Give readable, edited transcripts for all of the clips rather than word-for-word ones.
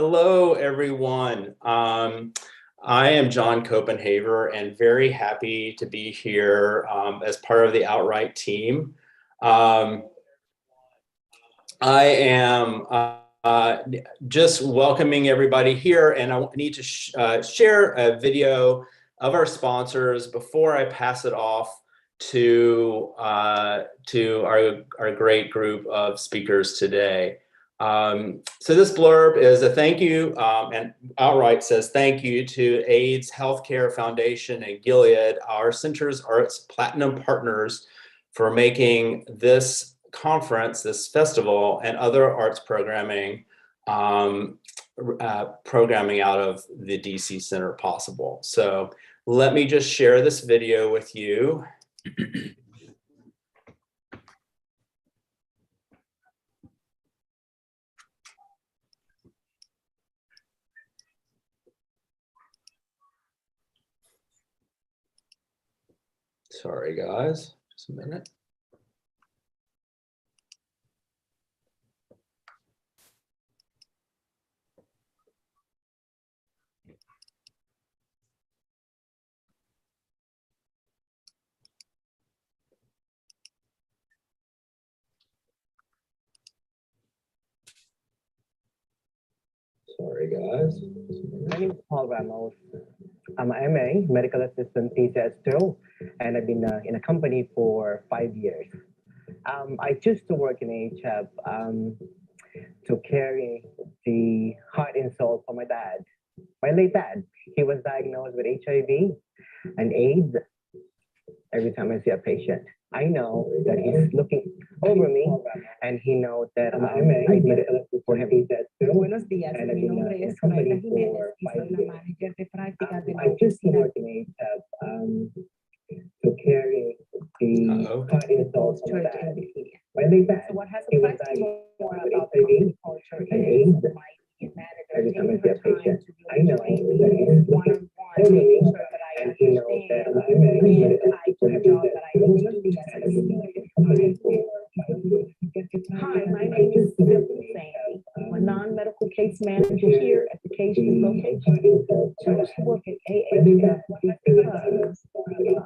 Hello, everyone. I am John Copenhaver and very happy to be here as part of the OutWrite team. I am just welcoming everybody here, and I need to share a video of our sponsors before I pass it off to our great group of speakers today. So this blurb is a thank you, and OutWrite says thank you to AIDS Healthcare Foundation and Gilead, our Center's Arts Platinum partners, for making this conference, this festival, and other arts programming programming out of the DC Center possible. So let me just share this video with you. Sorry, guys, just a minute. Sorry, guys. My name is Paul Ramos. I'm an MA, medical assistant TCS2, and I've been in a company for 5 years. I choose to work in AHF to carry the heart and soul for my dad. My late dad, he was diagnosed with HIV and AIDS. Every time I see a patient, I know that he's looking over me, and he knows that I did it for him. Buenos días, mi nombre es Cary Jiménez y soy la manager de prácticas de la oficina. To carry the heart and soul for my dad. My late dad, So what has he was surprised me more diagnosed with about the HIV company culture and is AIDS. my manager Every time I taking see a her time patient, to I know really that train he's me looking one-on-one, over making me, sure that I and he knows that understand and I do the job that I need to do as a Hi, my name is Phillis Sandy. I'm a non-medical case manager here at the Cajun location. Choose to work at AHF because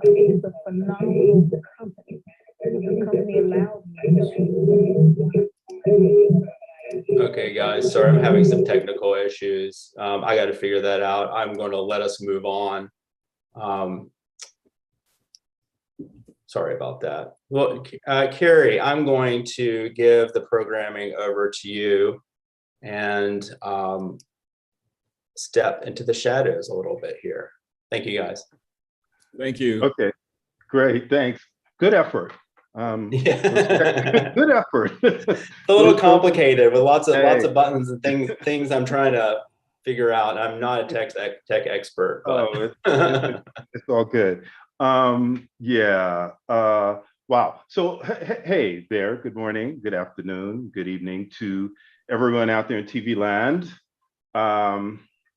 it is a phenomenal company. The company allows me to. Okay, guys, sorry, I'm having some technical issues. I got to figure that out. I'm going to let us move on. Sorry about that. Well, Carrie, I'm going to give the programming over to you and step into the shadows a little bit here. Thank you, guys. Thank you. Okay, great, thanks. Good effort. Yeah. Good effort. It's a little complicated with lots of buttons and things I'm trying to figure out. I'm not a tech expert, but it's all good. Wow. So hey there. Good morning, good afternoon, good evening to everyone out there in TV land,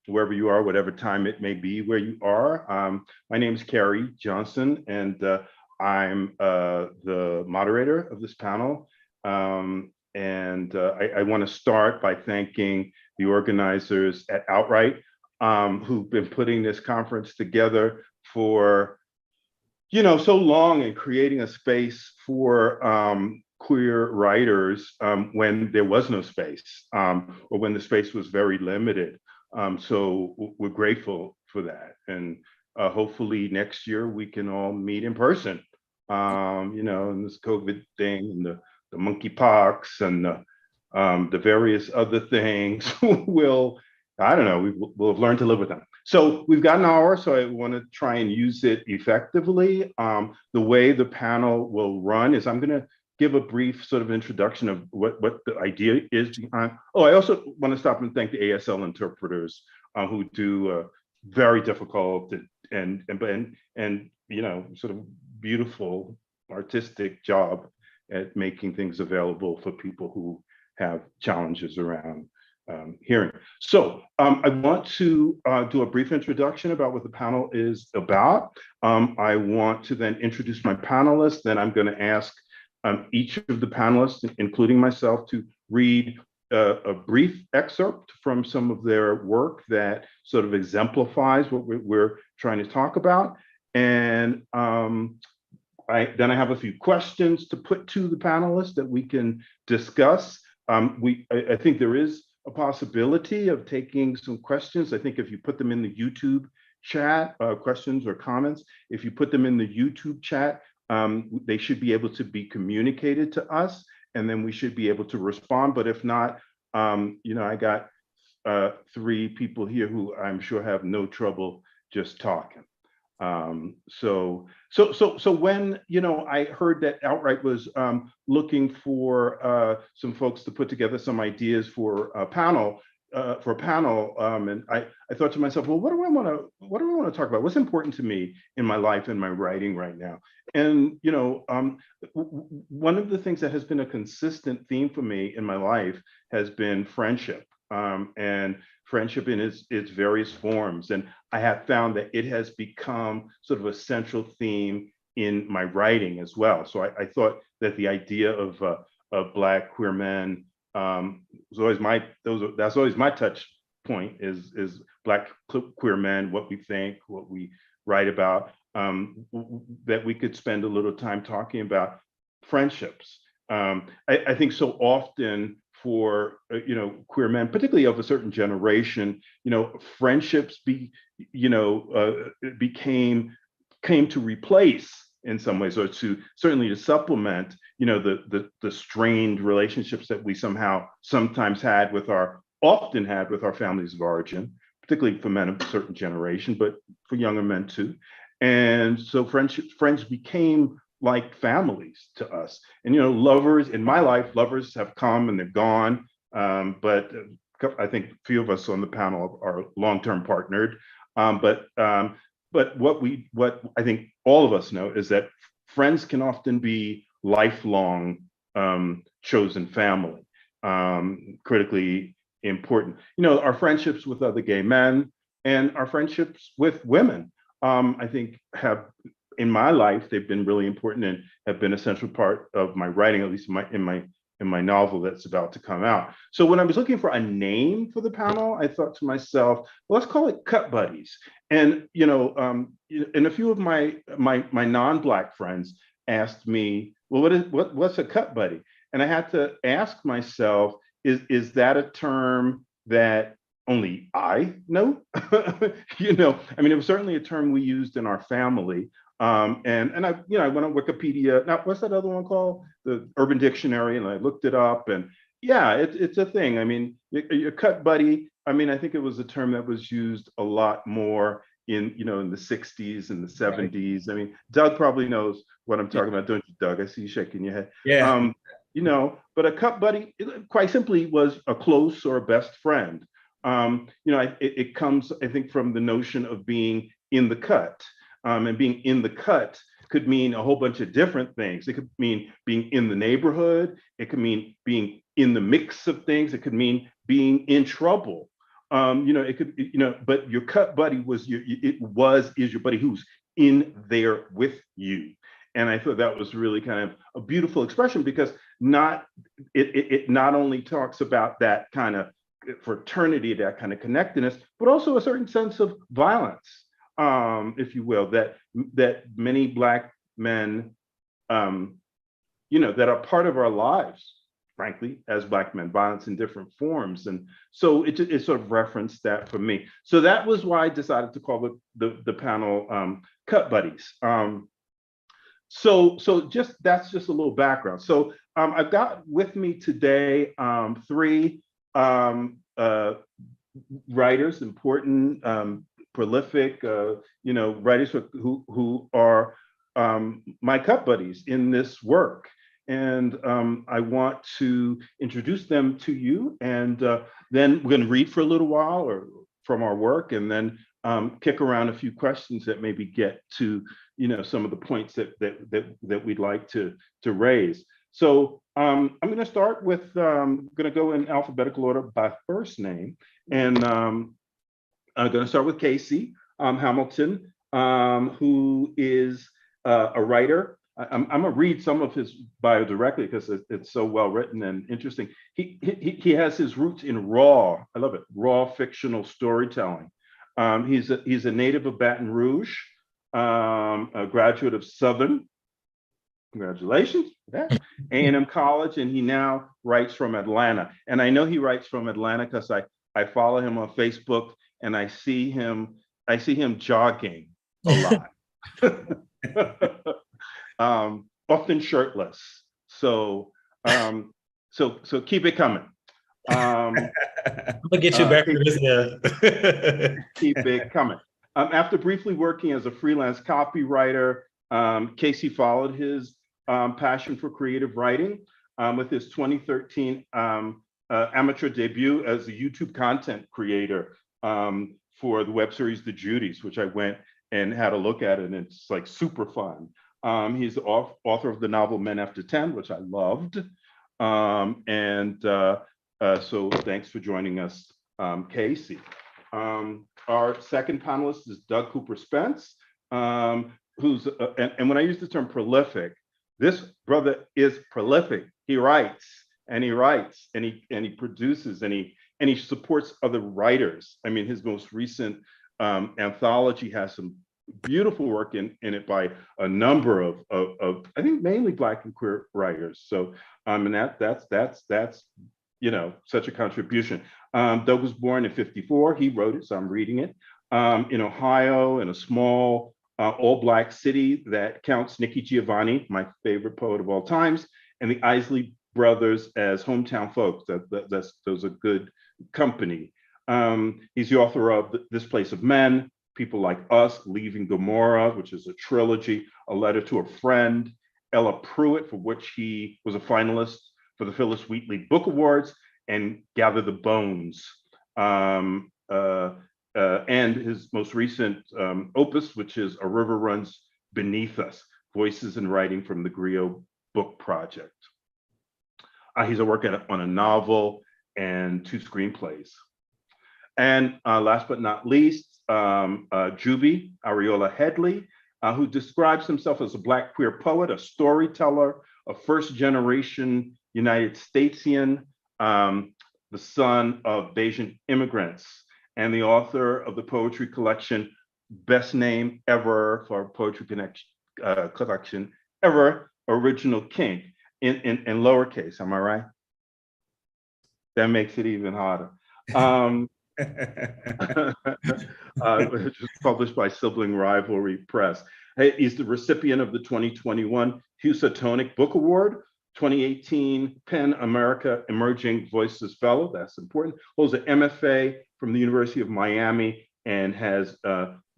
wherever you are, whatever time it may be where you are. My name is Carrie Johnson, and I'm the moderator of this panel. I want to start by thanking the organizers at OutWrite, who've been putting this conference together for so long, and creating a space for queer writers when there was no space, or when the space was very limited. So we're grateful for that, and hopefully next year we can all meet in person. And this COVID thing, and the monkeypox, and the various other things we'll have learned to live with them. So we've got an hour, so I want to try and use it effectively. The way the panel will run is I'm going to give a brief sort of introduction of what the idea is behind. Oh, I also want to stop and thank the ASL interpreters who do a very difficult and sort of beautiful artistic job at making things available for people who have challenges around hearing. So I want to do a brief introduction about what the panel is about. I want to then introduce my panelists. Then I'm going to ask each of the panelists, including myself, to read a brief excerpt from some of their work that sort of exemplifies what we're trying to talk about. And then I have a few questions to put to the panelists that we can discuss. I think there is a possibility of taking some questions. I think if you put them in the YouTube chat, questions or comments, if you put them in the YouTube chat, they should be able to be communicated to us, and then we should be able to respond. But if not, I got 3 people here who I'm sure have no trouble just talking. So when I heard that OutWrite was looking for some folks to put together some ideas for a panel, and I thought to myself, well, what do I want to talk about? What's important to me in my life and my writing right now? And one of the things that has been a consistent theme for me in my life has been friendship, and friendship in its various forms. And I have found that it has become sort of a central theme in my writing as well. So I thought that the idea of Black queer men was always that's always my touch point is Black queer men, what we think, what we write about, that we could spend a little time talking about friendships. I think so often for queer men, particularly of a certain generation, friendships came to replace in some ways, or certainly to supplement, the strained relationships that we sometimes often had with our families of origin, particularly for men of a certain generation, but for younger men too. And so friends became like families to us. And lovers in my life, lovers have come and they're gone, but I think a few of us on the panel are long-term partnered. But what I think all of us know is that friends can often be lifelong chosen family, critically important. Our friendships with other gay men and our friendships with women, I think in my life, they've been really important and have been a central part of my writing, at least in my novel that's about to come out. So when I was looking for a name for the panel, I thought to myself, well, let's call it Cut Buddies. And and a few of my non-Black friends asked me, well, what's a cut buddy? And I had to ask myself, is that a term that only I know? It was certainly a term we used in our family. And I went on Wikipedia. Now, what's that other one called? The Urban Dictionary, and I looked it up. And yeah, it's a thing. Your cut buddy. I think it was a term that was used a lot more in the 60s and the 70s. Right. Doug probably knows what I'm talking about, don't you, Doug? I see you shaking your head. Yeah. But a cut buddy, quite simply, was a close or a best friend. It comes, I think, from the notion of being in the cut. And being in the cut could mean a whole bunch of different things. It could mean being in the neighborhood. It could mean being in the mix of things. It could mean being in trouble. It could, but your cut buddy is your buddy who's in there with you. And I thought that was really kind of a beautiful expression, because it not only talks about that kind of fraternity, that kind of connectedness, but also a certain sense of violence. If you will, that many Black men, that are part of our lives, frankly, as Black men, violence in different forms. And so it sort of referenced that for me. So that was why I decided to call the panel Cut Buddies. So that's just a little background. So I've got with me today 3 writers, important, prolific, writers who are my cut buddies in this work. And I want to introduce them to you, and then we're going to read for a little while or from our work, and then kick around a few questions that maybe get to some of the points that we'd like to raise. So I'm going to start with, going to go in alphabetical order by first name, and I'm going to start with Casey Hamilton, who is a writer, I'm gonna read some of his bio directly because it's so well written and interesting. He has his roots in raw, I love it, raw fictional storytelling. He's a native of Baton Rouge, a graduate of Southern, congratulations, A&M College, and he now writes from Atlanta. And I know he writes from Atlanta because I follow him on Facebook and I see him jogging a lot. Often shirtless. So keep it coming. I'm gonna get you back to this. Keep it coming. After briefly working as a freelance copywriter, Casey followed his passion for creative writing with his 2013 amateur debut as a YouTube content creator for the web series The Judies, which I went and had a look at, and it's like super fun. He's the author of the novel Men After 10, which I loved. So thanks for joining us, Casey. Our second panelist is Doug Cooper Spence, who's, and when I use the term prolific, this brother is prolific. He writes and he writes and he produces and he supports other writers. I mean, his most recent anthology has some beautiful work in it by a number of I think mainly Black and queer writers. So and that's you know, such a contribution. Doug was born in '54. He wrote it, so I'm reading it. In Ohio, in a small all-Black city that counts Nikki Giovanni, my favorite poet of all times, and the Isley brothers as hometown folks. Those are good company. He's the author of This Place of Men, People Like Us, Leaving Gomorrah, which is a trilogy, A Letter to a Friend, Ella Pruitt, for which he was a finalist for the Phillis Wheatley Book Awards, and Gather the Bones. And his most recent opus, which is A River Runs Beneath Us, Voices and Writing from the Griot Book Project. He's working on a novel and 2 screenplays. And last but not least, Jubi Arriola-Headley, who describes himself as a Black queer poet, a storyteller, a first-generation United Statesian, the son of Bayesian immigrants, and the author of the poetry collection, best name ever for poetry collection ever, Original Kink, in lowercase, am I right? That makes it even harder. Which was published by Sibling Rivalry Press. He's the recipient of the 2021 Housatonic Book Award, 2018 PEN America Emerging Voices Fellow, that's important, holds an MFA from the University of Miami, and has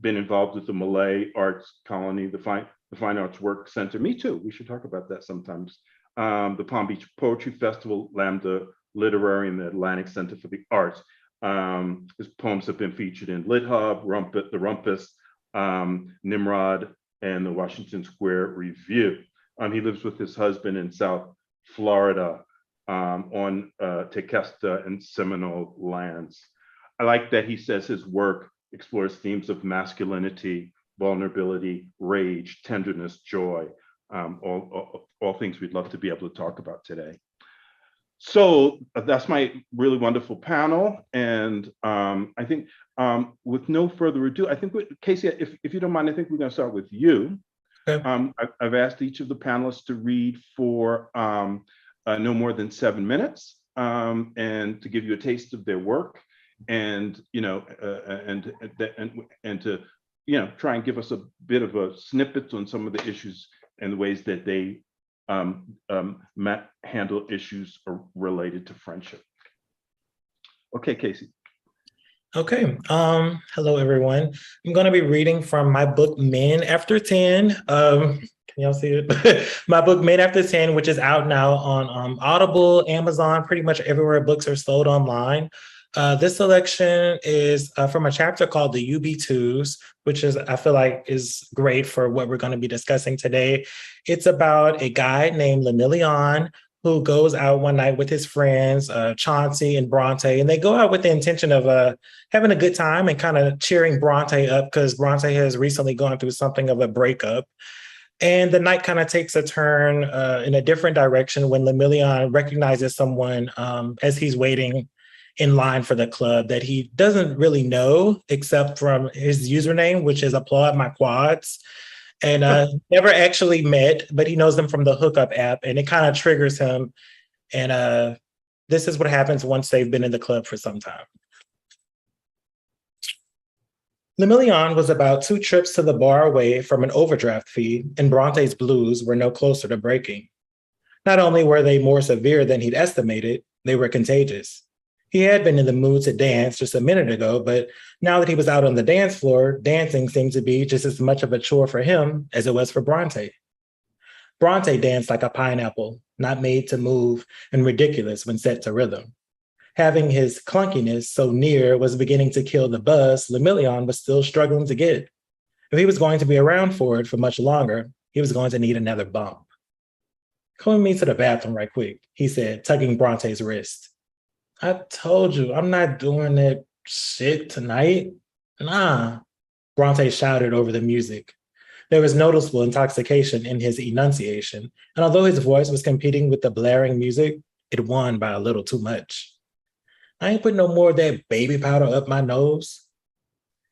been involved with the Malay Arts Colony, the Fine Arts Work Center. Me too, we should talk about that sometimes. The Palm Beach Poetry Festival, Lambda Literary, and the Atlantic Center for the Arts. His poems have been featured in Lit Hub, The Rumpus, Nimrod, and the Washington Square Review. He lives with his husband in South Florida on Tequesta and Seminole lands. I like that he says his work explores themes of masculinity, vulnerability, rage, tenderness, joy, all things we'd love to be able to talk about today. So that's my really wonderful panel. And I think with no further ado, I think, Casey, if you don't mind, I think we're gonna start with you. Okay. I've asked each of the panelists to read for no more than 7 minutes and to give you a taste of their work, and and to try and give us a bit of a snippet on some of the issues and the ways that they handle issues related to friendship. Okay, Casey. Okay. Hello, everyone. I'm going to be reading from my book, Men After 10. Can y'all see it? My book, Men After 10, which is out now on Audible, Amazon, pretty much everywhere books are sold online. This selection is from a chapter called The UB2s, which is, I feel like, is great for what we're going to be discussing today. It's about a guy named Lenillion who goes out one night with his friends, Chauncey and Bronte, and they go out with the intention of having a good time and kind of cheering Bronte up because Bronte has recently gone through something of a breakup. And the night kind of takes a turn in a different direction when Lemillion recognizes someone as he's waiting in line for the club that he doesn't really know except from his username, which is Applaud My Quads. And never actually met, but he knows them from the hookup app, and it kind of triggers him. And this is what happens once they've been in the club for some time. Lemillion was about 2 trips to the bar away from an overdraft fee, and Bronte's blues were no closer to breaking. Not only were they more severe than he'd estimated, they were contagious. He had been in the mood to dance just a minute ago, but now that he was out on the dance floor, dancing seemed to be just as much of a chore for him as it was for Bronte. Bronte danced like a pineapple, not made to move and ridiculous when set to rhythm. Having his clunkiness so near was beginning to kill the buzz Lemillion was still struggling to get. If he was going to be around for it for much longer, he was going to need another bump. "Come with me to the bathroom right quick," he said, tugging Bronte's wrist. "I told you, I'm not doing that shit tonight. Nah," Bronte shouted over the music. There was noticeable intoxication in his enunciation, and although his voice was competing with the blaring music, it won by a little too much. "I ain't putting no more of that baby powder up my nose."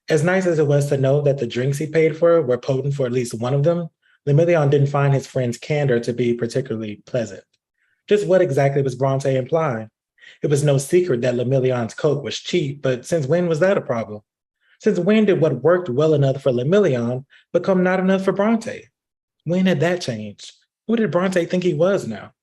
As nice as it was to know that the drinks he paid for were potent for at least one of them, Lemillion didn't find his friend's candor to be particularly pleasant. Just what exactly was Bronte implying? It was no secret that Lemillion's coke was cheap, but since when was that a problem? Since when did what worked well enough for Lemillion become not enough for Bronte? When had that changed? Who did Bronte think he was now?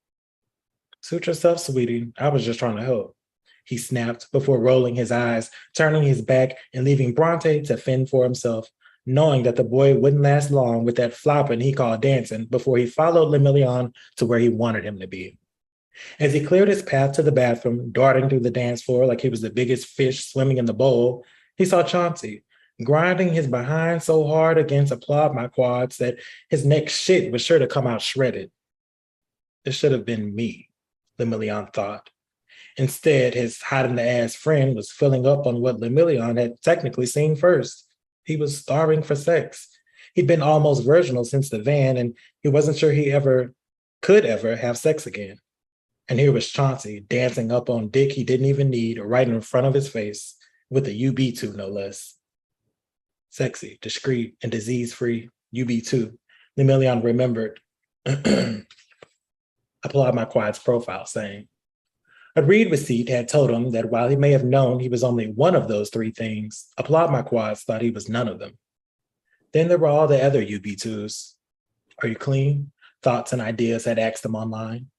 "Suit yourself, sweetie. I was just trying to help," he snapped before rolling his eyes, turning his back and leaving Bronte to fend for himself, knowing that the boy wouldn't last long with that flopping he called dancing before he followed Lemillion to where he wanted him to be. As he cleared his path to the bathroom, darting through the dance floor like he was the biggest fish swimming in the bowl, he saw Chauncey, grinding his behind so hard against Applaud My Quads that his next shit was sure to come out shredded. This should have been me, Lemillion thought. Instead, his hot-in-the-ass friend was filling up on what Lemillion had technically seen first. He was starving for sex. He'd been almost virginal since the van, and he wasn't sure he could ever have sex again. And here was Chauncey dancing up on dick he didn't even need right in front of his face, with a UB2 no less. Sexy, discreet, and disease-free UB2, Lemillion remembered. Applaud My Quad's profile, saying. A read receipt had told him that while he may have known he was only one of those 3 things, Applaud My Quads thought he was none of them. Then there were all the other UB2s. "Are you clean?" Thoughts and ideas had asked him online.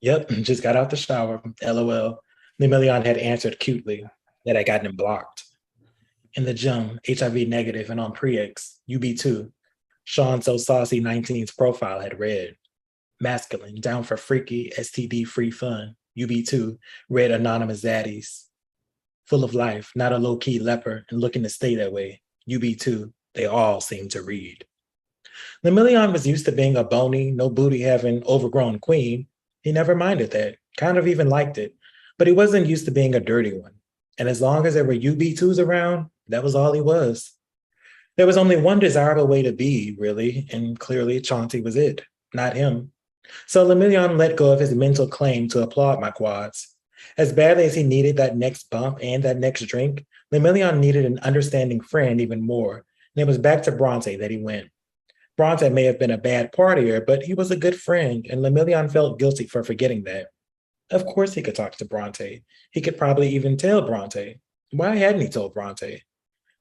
"Yep, just got out the shower, LOL." Lemillion had answered cutely that had gotten him blocked. "In the gym, HIV negative and on pre-X, UB2. Sean So Saucy 19's profile had read. Masculine, down for freaky, STD-free fun. UB2, read anonymous zaddies. Full of life, not a low-key leper, and looking to stay that way. UB2, they all seem to read." Lemillion was used to being a bony, no booty-having, overgrown queen. He never minded that, kind of even liked it, but he wasn't used to being a dirty one. And as long as there were UB2s around, that was all he was. There was only one desirable way to be, really, and clearly Chauncey was it, not him. So Lemillion let go of his mental claim to Applaud My Quads. As badly as he needed that next bump and that next drink, Lemillion needed an understanding friend even more, and it was back to Bronte that he went. Bronte may have been a bad partier, but he was a good friend, and Lemillion felt guilty for forgetting that. Of course he could talk to Bronte. He could probably even tell Bronte. Why hadn't he told Bronte?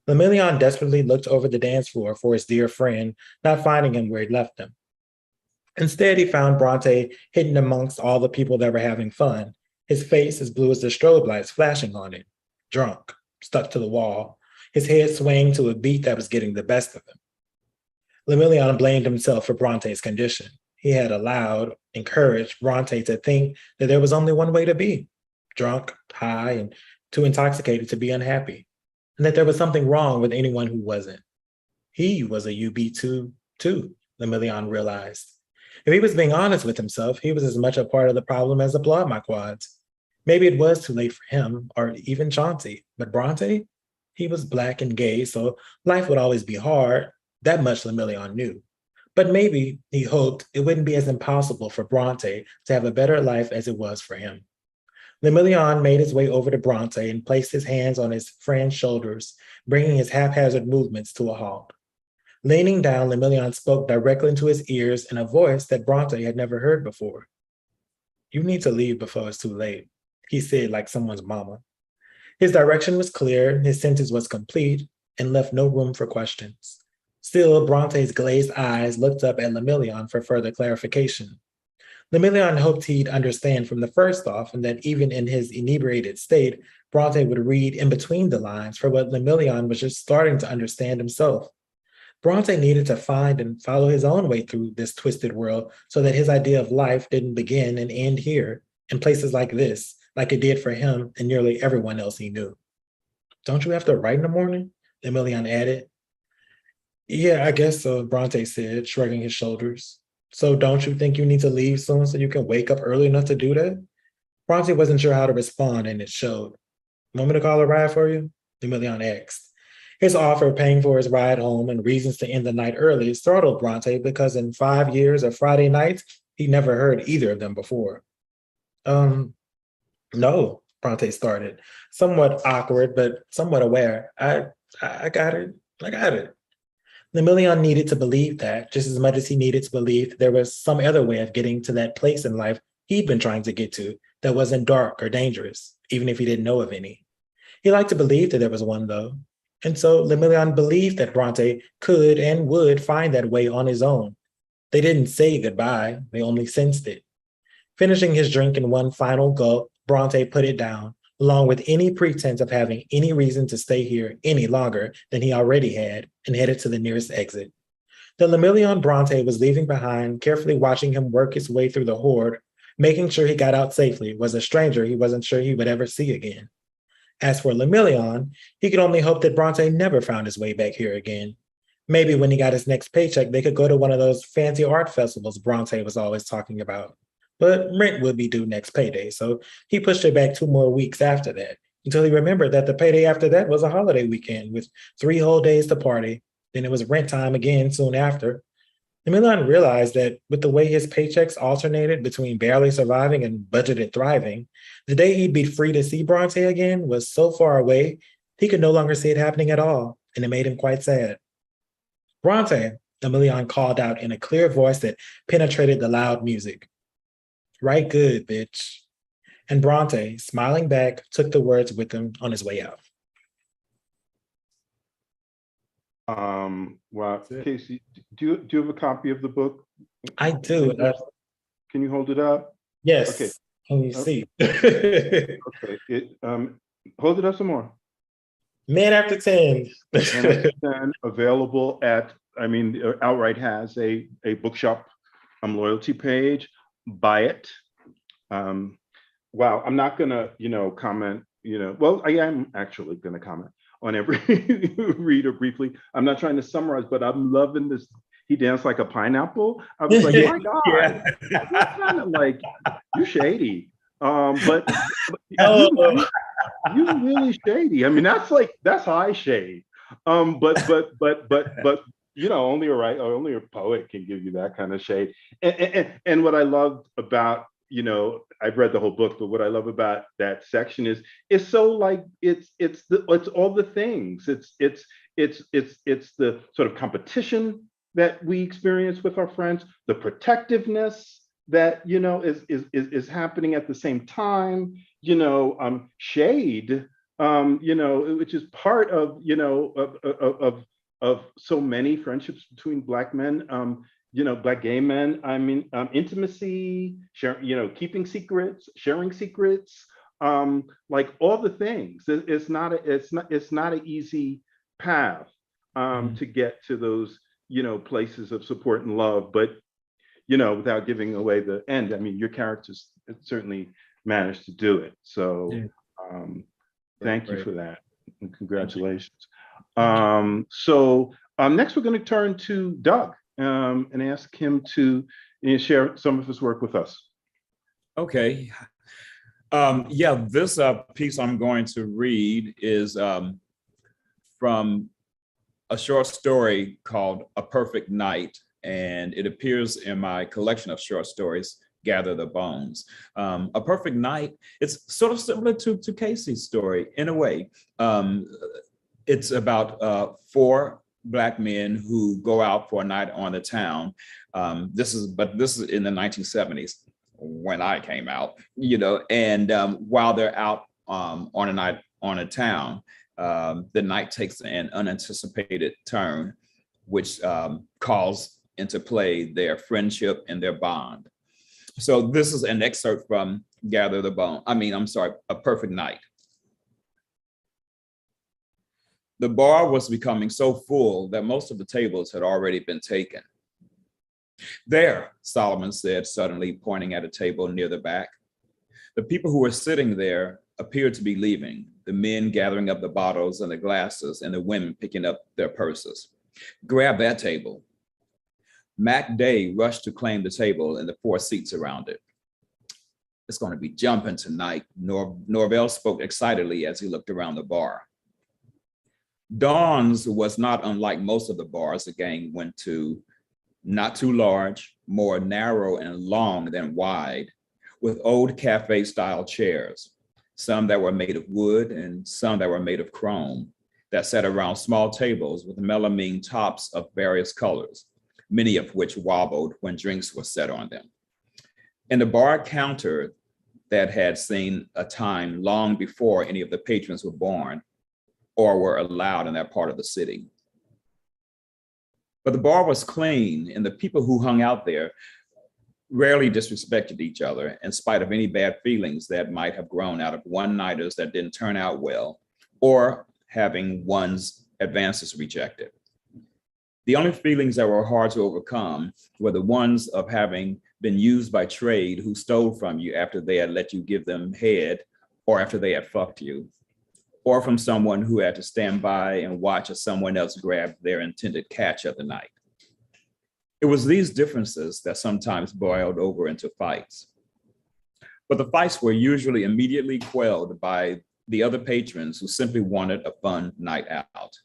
Lemillion desperately looked over the dance floor for his dear friend, not finding him where he'd left him. Instead, he found Bronte hidden amongst all the people that were having fun, his face as blue as the strobe lights flashing on it, drunk, stuck to the wall, his head swaying to a beat that was getting the best of him. Lemillion blamed himself for Bronte's condition. He had encouraged Bronte to think that there was only one way to be, drunk, high, and too intoxicated to be unhappy, and that there was something wrong with anyone who wasn't. He was a UB2 too, Lemillion realized. If he was being honest with himself, he was as much a part of the problem as Applaud My Quads. Maybe it was too late for him, or even Chauncey, but Bronte? He was Black and gay, so life would always be hard. That much Lemillion knew. But maybe, he hoped, it wouldn't be as impossible for Bronte to have a better life as it was for him. Lemillion made his way over to Bronte and placed his hands on his friend's shoulders, bringing his haphazard movements to a halt. Leaning down, Lemillion spoke directly into his ears in a voice that Bronte had never heard before. "You need to leave before it's too late," he said like someone's mama. His direction was clear, his sentence was complete, and left no room for questions. Still, Bronte's glazed eyes looked up at Lemillion for further clarification. Lemillion hoped he'd understand from the first off, and that even in his inebriated state, Bronte would read in between the lines for what Lemillion was just starting to understand himself. Bronte needed to find and follow his own way through this twisted world so that his idea of life didn't begin and end here, in places like this, like it did for him and nearly everyone else he knew. "Don't you have to write in the morning?" Lemillion added. "Yeah, I guess so," Bronte said, shrugging his shoulders. "So don't you think you need to leave soon so you can wake up early enough to do that?" Bronte wasn't sure how to respond, and it showed. "Want me to call a ride for you?" Lemillion asked. His offer of paying for his ride home and reasons to end the night early startled Bronte because in 5 years of Friday nights, he'd never heard either of them before. No, Bronte started, somewhat awkward, but somewhat aware. I got it. I got it. Lemillion needed to believe that just as much as he needed to believe that there was some other way of getting to that place in life he'd been trying to get to that wasn't dark or dangerous, even if he didn't know of any. He liked to believe that there was one, though. And so Lemillion believed that Bronte could and would find that way on his own. They didn't say goodbye, they only sensed it. Finishing his drink in one final gulp, Bronte put it down, along with any pretense of having any reason to stay here any longer than he already had, and headed to the nearest exit. The Lemillion Bronte was leaving behind, carefully watching him work his way through the horde, making sure he got out safely, was a stranger he wasn't sure he would ever see again. As for Lemillion, he could only hope that Bronte never found his way back here again. Maybe when he got his next paycheck, they could go to one of those fancy art festivals Bronte was always talking about. But rent would be due next payday, so he pushed it back 2 more weeks after that, until he remembered that the payday after that was a holiday weekend with 3 whole days to party. Then it was rent time again soon after. Lemillion realized that with the way his paychecks alternated between barely surviving and budgeted thriving, the day he'd be free to see Bronte again was so far away, he could no longer see it happening at all, and it made him quite sad. "Bronte," Lemillion called out in a clear voice that penetrated the loud music. "Right good, bitch." And Bronte, smiling back, took the words with him on his way out. Wow, Casey, do you have a copy of the book? I do. Can you hold it up? Yes. Okay. Can you see? Okay. Hold it up some more. Man After 10. Man After 10, available at, OutWrite has a bookshop loyalty page. Buy it. Wow, I'm not gonna, comment, well, I am actually gonna comment on every reader briefly. I'm not trying to summarize, but I'm loving this. He danced like a pineapple. I was like, my God, Yeah. you're kind of like, you shady. But you really shady. I mean, that's high shade. But only a poet can give you that kind of shade. And what I loved about, I've read the whole book, but what I love about that section is it's so like it's all the things. It's the sort of competition that we experience with our friends, the protectiveness that is happening at the same time, shade, which is part of so many friendships between Black men, Black gay men. Intimacy, keeping secrets, sharing secrets, like all the things. It's not an easy path to get to those places of support and love, but without giving away the end. Your characters certainly managed to do it. So thank you for that, and congratulations. So next we're going to turn to Doug and ask him to share some of his work with us. Okay. This piece I'm going to read is from a short story called A Perfect Night. and it appears in my collection of short stories, Gather the Bones. A Perfect Night, it's sort of similar to Casey's story in a way. It's about 4 Black men who go out for a night on the town. This is in the 1970s when I came out, and while they're out on a night on a town, the night takes an unanticipated turn, which calls into play their friendship and their bond. So this is an excerpt from A Perfect Night. The bar was becoming so full that most of the tables had already been taken. There, Solomon said, suddenly pointing at a table near the back. The people who were sitting there appeared to be leaving, the men gathering up the bottles and the glasses and the women picking up their purses. Grab that table. Mac Day rushed to claim the table and the 4 seats around it. It's going to be jumping tonight, Norvell spoke excitedly as he looked around the bar. Dawn's was not unlike most of the bars the gang went to, not too large, more narrow and long than wide, with old cafe-style chairs, some that were made of wood and some that were made of chrome, that sat around small tables with melamine tops of various colors, many of which wobbled when drinks were set on them. And the bar counter that had seen a time long before any of the patrons were born or were allowed in that part of the city. But the bar was clean, and the people who hung out there rarely disrespected each other in spite of any bad feelings that might have grown out of one-nighters that didn't turn out well, or having one's advances rejected. The only feelings that were hard to overcome were the ones of having been used by trade who stole from you after they had let you give them head, or after they had fucked you, or from someone who had to stand by and watch as someone else grabbed their intended catch of the night. It was these differences that sometimes boiled over into fights. But the fights were usually immediately quelled by the other patrons who simply wanted a fun night out.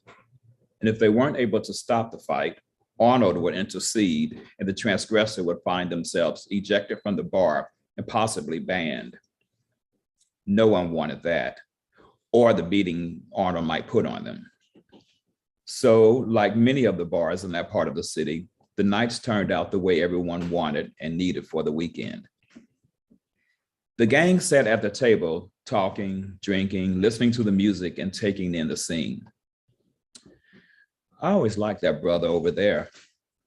And if they weren't able to stop the fight, Arnold would intercede and the transgressor would find themselves ejected from the bar and possibly banned. No one wanted that, or the beating Arnold might put on them. So, like many of the bars in that part of the city, the nights turned out the way everyone wanted and needed for the weekend. The gang sat at the table, talking, drinking, listening to the music, and taking in the scene. I always liked that brother over there,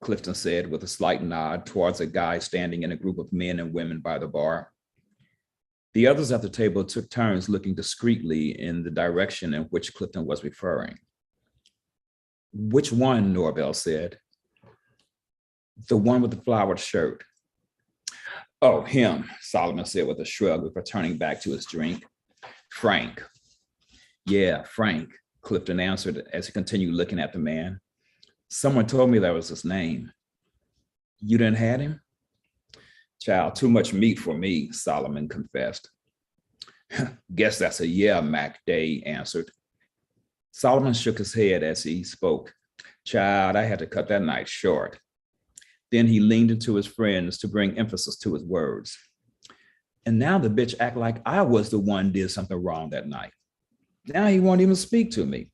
Clifton said with a slight nod towards a guy standing in a group of men and women by the bar. The others at the table took turns looking discreetly in the direction in which Clifton was referring. Which one, Norvell said. The one with the flowered shirt. Oh, him, Solomon said with a shrug before turning back to his drink. Frank. Yeah, Frank, Clifton answered as he continued looking at the man. Someone told me that was his name. You didn't have him? Child, too much meat for me, Solomon confessed. Guess that's a yeah, Mac Day answered. Solomon shook his head as he spoke. Child, I had to cut that night short. Then he leaned into his friends to bring emphasis to his words. And now the bitch act like I was the one did something wrong that night. Now he won't even speak to me.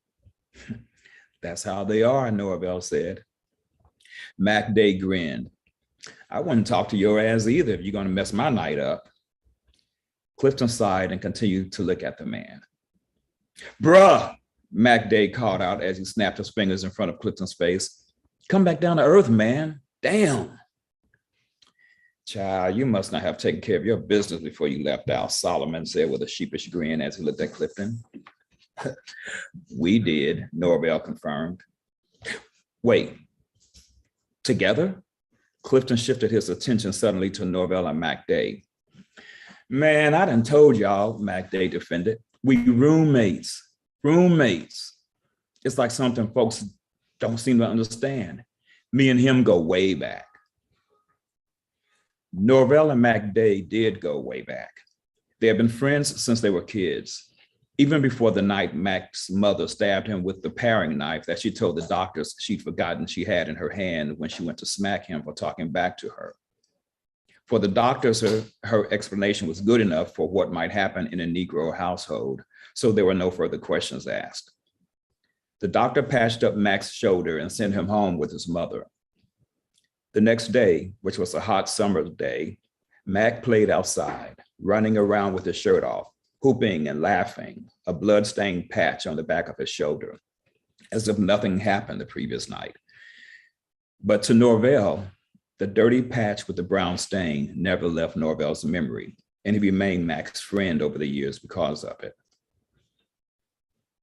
That's how they are, Norvell said. Mac Day grinned. I wouldn't talk to your ass either if you're going to mess my night up. Clifton sighed and continued to look at the man. Bruh, Mac Day called out as he snapped his fingers in front of Clifton's face. Come back down to earth, man. Damn. Child, you must not have taken care of your business before you left out, Solomon said with a sheepish grin as he looked at Clifton. We did, Norvell confirmed. Wait, together? Clifton shifted his attention suddenly to Norvell and Mac Day. Man, I done told y'all, Mac Day defended. We roommates. It's like something folks don't seem to understand. Me and him go way back. Norvell and Mac Day did go way back. They had been friends since they were kids. Even before the night Mac's mother stabbed him with the paring knife that she told the doctors she'd forgotten she had in her hand when she went to smack him for talking back to her. For the doctors, her explanation was good enough for what might happen in a Negro household, so there were no further questions asked. The doctor patched up Mac's shoulder and sent him home with his mother. The next day, which was a hot summer day, Mac played outside, running around with his shirt off, whooping and laughing, a blood-stained patch on the back of his shoulder, as if nothing happened the previous night. But to Norvell, the dirty patch with the brown stain never left Norvell's memory, and he remained Mac's friend over the years because of it.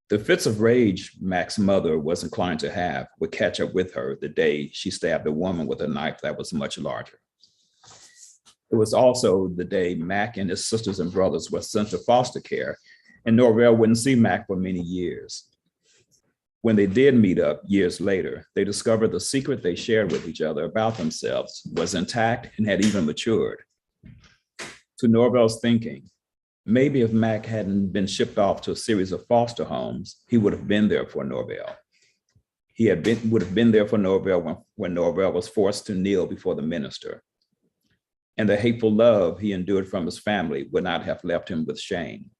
The fits of rage Mac's mother was inclined to have would catch up with her the day she stabbed a woman with a knife that was much larger. It was also the day Mac and his sisters and brothers were sent to foster care, and Norvell wouldn't see Mac for many years. When they did meet up years later, they discovered the secret they shared with each other about themselves was intact and had even matured. To Norvell's thinking, maybe if Mac hadn't been shipped off to a series of foster homes, he would have been there for Norvell. Would have been there for Norvell when Norvell was forced to kneel before the minister. And the hateful love he endured from his family would not have left him with shame.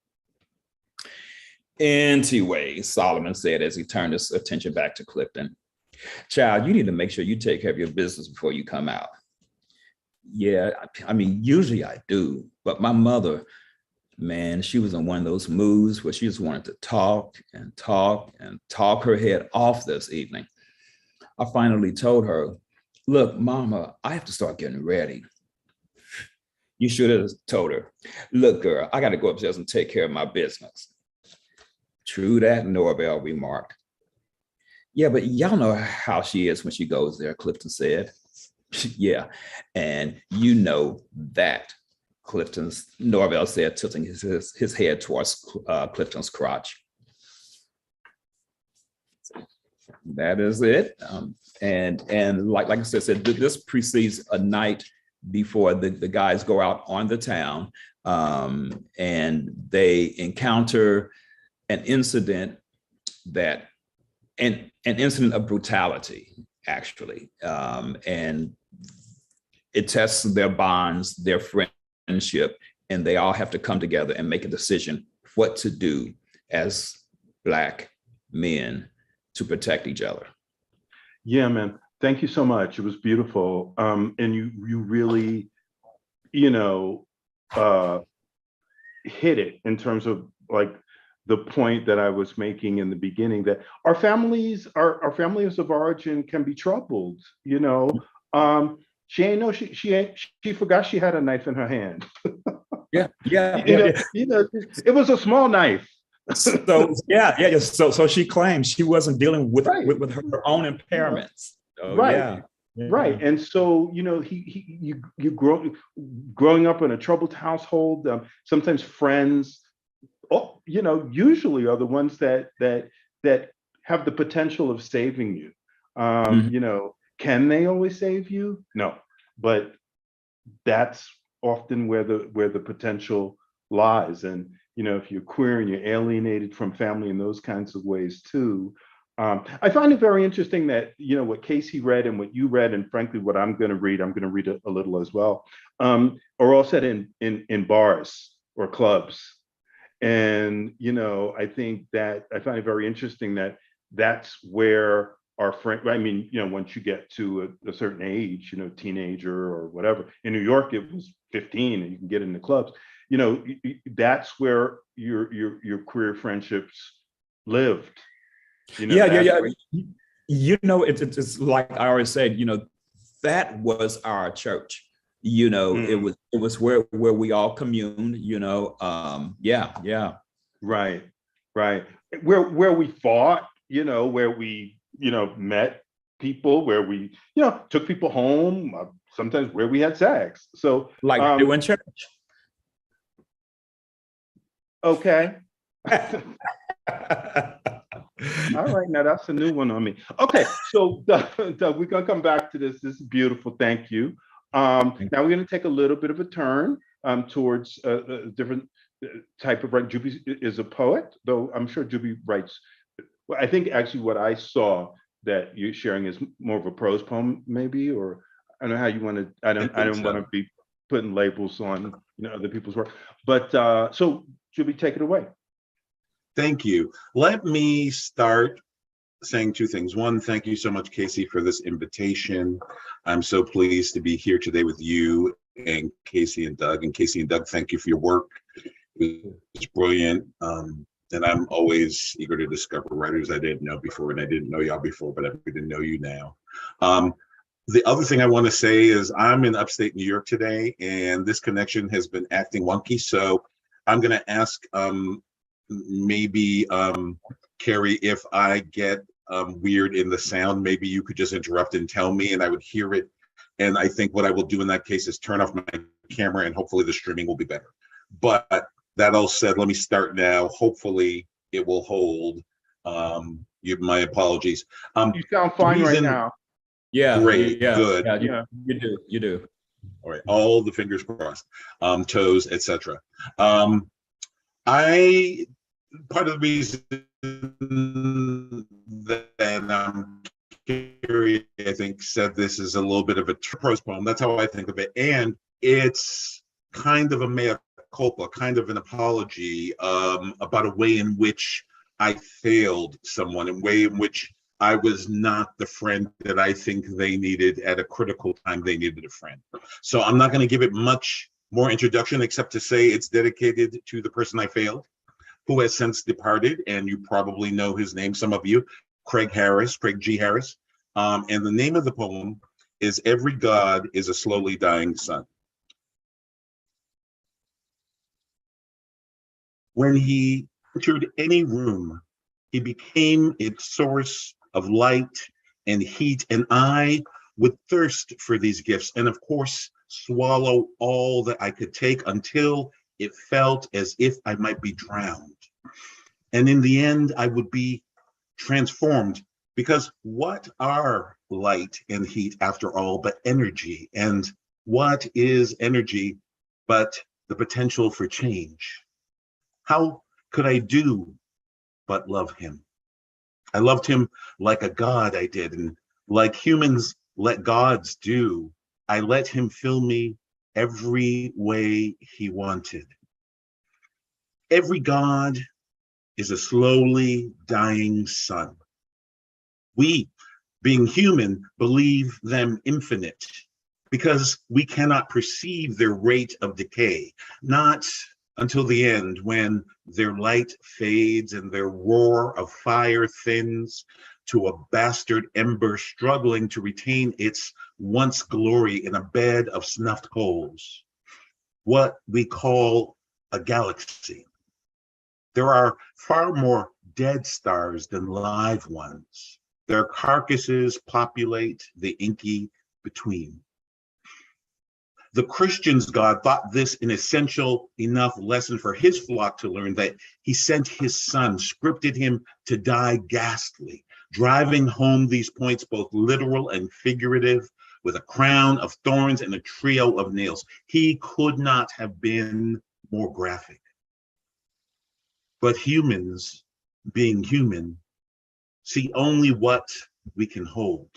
Anyway, Solomon said as he turned his attention back to Clifton, "Child, you need to make sure you take care of your business before you come out." "Yeah, I mean, usually I do, but my mother, man, she was in one of those moods where she just wanted to talk and talk and talk her head off this evening. I finally told her, 'Look, Mama, I have to start getting ready.' You should have told her, 'Look, girl, I got to go upstairs and take care of my business.'" "True that," Norvell remarked. "Yeah, but y'all know how she is when she goes there," Clifton said. "Yeah, and you know that," Norvell said, tilting his head towards Clifton's crotch. That is it. And like I said, this precedes a night before the guys go out on the town, and they encounter an incident of brutality, actually, and it tests their bonds, their friendship, and they all have to come together and make a decision what to do as Black men to protect each other. Yeah, man. Thank you so much. It was beautiful. And you really, hit it in terms of like the point that I was making in the beginning, that our families of origin can be troubled. She forgot she had a knife in her hand. Yeah. It was a small knife. So she claims she wasn't dealing with her own impairments. So, right. Yeah. Right. And so, you growing up in a troubled household, sometimes friends, usually are the ones that have the potential of saving you. Can they always save you? No, but that's often where the potential lies. And, if you're queer and you're alienated from family in those kinds of ways too. I find it very interesting that, what Casey read and what you read, and frankly, what I'm going to read a little as well, are all set in bars or clubs. And, I think that I find it very interesting that that's where our friend, once you get to a certain age, teenager or whatever, in New York, it was 15 and you can get into clubs, that's where your queer friendships lived. It's like I always said, that was our church. It was where we all communed, Right. Where we fought, where we, met people, where we, took people home, sometimes where we had sex. So like they went church. Okay. All right, now that's a new one on me. Okay, so Doug, we're gonna come back to this. This is beautiful. Thank you. Now we're gonna take a little bit of a turn towards a different type of writing. Juby is a poet, though I'm sure Juby writes. Well, I think actually what I saw that you're sharing is more of a prose poem, maybe, or I don't know how you want to. I don't want to be putting labels on other people's work. But so Juby, take it away. Thank you. Let me start saying two things. One, thank you so much, Casey, for this invitation. I'm so pleased to be here today with you and Casey and Doug. And Casey and Doug, thank you for your work. It's brilliant. And I'm always eager to discover writers I didn't know before, and I didn't know y'all before, but I'm happy to know you now. The other thing I want to say is I'm in upstate New York today, and this connection has been acting wonky. So I'm going to ask maybe Carrie, if I get weird in the sound, maybe you could just interrupt and tell me, and I would hear it. And I think what I will do in that case is turn off my camera, and hopefully the streaming will be better. But that all said, let me start now. Hopefully it will hold. My apologies. You sound fine right now. Yeah, great, yeah, good. Yeah, you do. All right, all the fingers crossed, toes, etc. Part of the reason that Cary, I think, said this is a little bit of a prose poem. That's how I think of it, and it's kind of a mea culpa, kind of an apology about a way in which I failed someone, a way in which I was not the friend that I think they needed at a critical time they needed a friend. So I'm not going to give it much more introduction, except to say it's dedicated to the person I failed, who has since departed, and you probably know his name, some of you, Craig G. Harris. And the name of the poem is Every God is a Slowly Dying Sun. When he entered any room, he became its source of light and heat, and I would thirst for these gifts and, of course, swallow all that I could take until it felt as if I might be drowned. And in the end, I would be transformed, because what are light and heat after all but energy? And what is energy but the potential for change? How could I do but love him? I loved him like a god, I did, and like humans let gods do, I let him fill me every way he wanted. Every god is a slowly dying sun. We, being human, believe them infinite because we cannot perceive their rate of decay, not until the end, when their light fades and their roar of fire thins to a bastard ember struggling to retain its once glory in a bed of snuffed coals, what we call a galaxy. There are far more dead stars than live ones. Their carcasses populate the inky between. The Christian's God thought this an essential enough lesson for his flock to learn that he sent his son, scripted him to die ghastly, driving home these points, both literal and figurative, with a crown of thorns and a trio of nails. He could not have been more graphic. But humans, being human, see only what we can hold.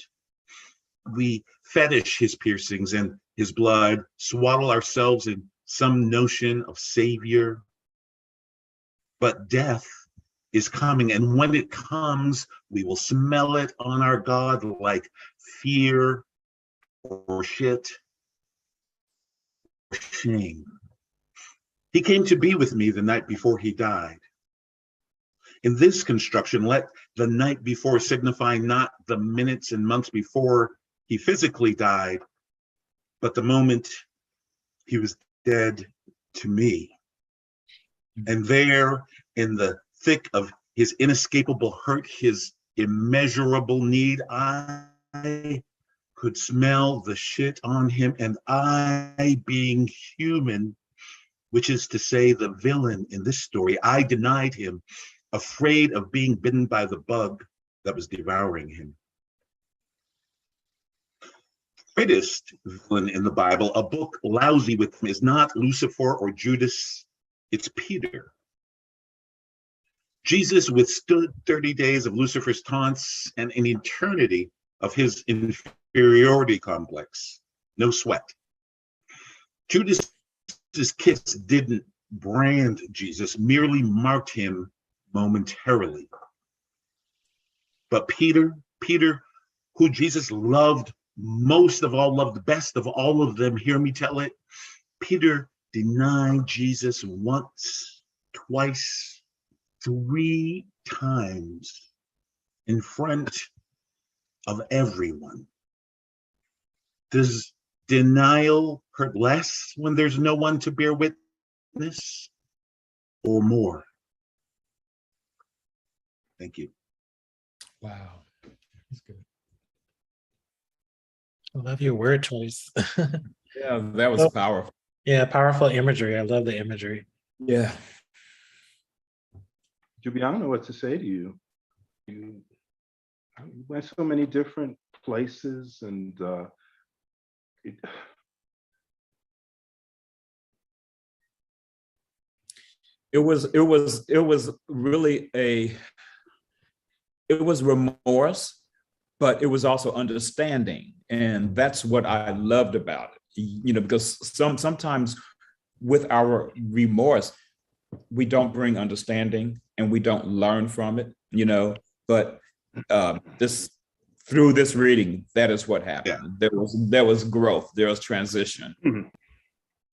We fetish his piercings and his blood, swaddle ourselves in some notion of savior. But death is coming, and when it comes, we will smell it on our God like fear or shit or shame. He came to be with me the night before he died. In this construction, let the night before signify not the minutes and months before he physically died, but the moment he was dead to me. And there, in the thick of his inescapable hurt, his immeasurable need, I could smell the shit on him, and I, being human, which is to say the villain in this story, I denied him, afraid of being bitten by the bug that was devouring him. Greatest villain in the Bible, a book lousy with him, is not Lucifer or Judas, It's Peter. Jesus withstood 30 days of Lucifer's taunts and an eternity of his inferiority complex. No sweat. Judas's kiss didn't brand Jesus, merely marked him momentarily. But Peter, who Jesus loved most of all, loved best of all of them, hear me tell it, Peter denied Jesus once, twice, 3 times in front of everyone. Does denial hurt less when there's no one to bear witness, or more? Thank you. Wow, that's good. I love your word choice. Yeah, that was powerful. Yeah, powerful imagery. I love the imagery. Yeah. Juby, I don't know what to say to you. You went so many different places, and it was really it was remorse, but it was also understanding. And that's what I loved about it, you know, because sometimes with our remorse, we don't bring understanding and we don't learn from it, you know, but through this reading, that is what happened. Yeah. There was growth, there was transition. Mm-hmm.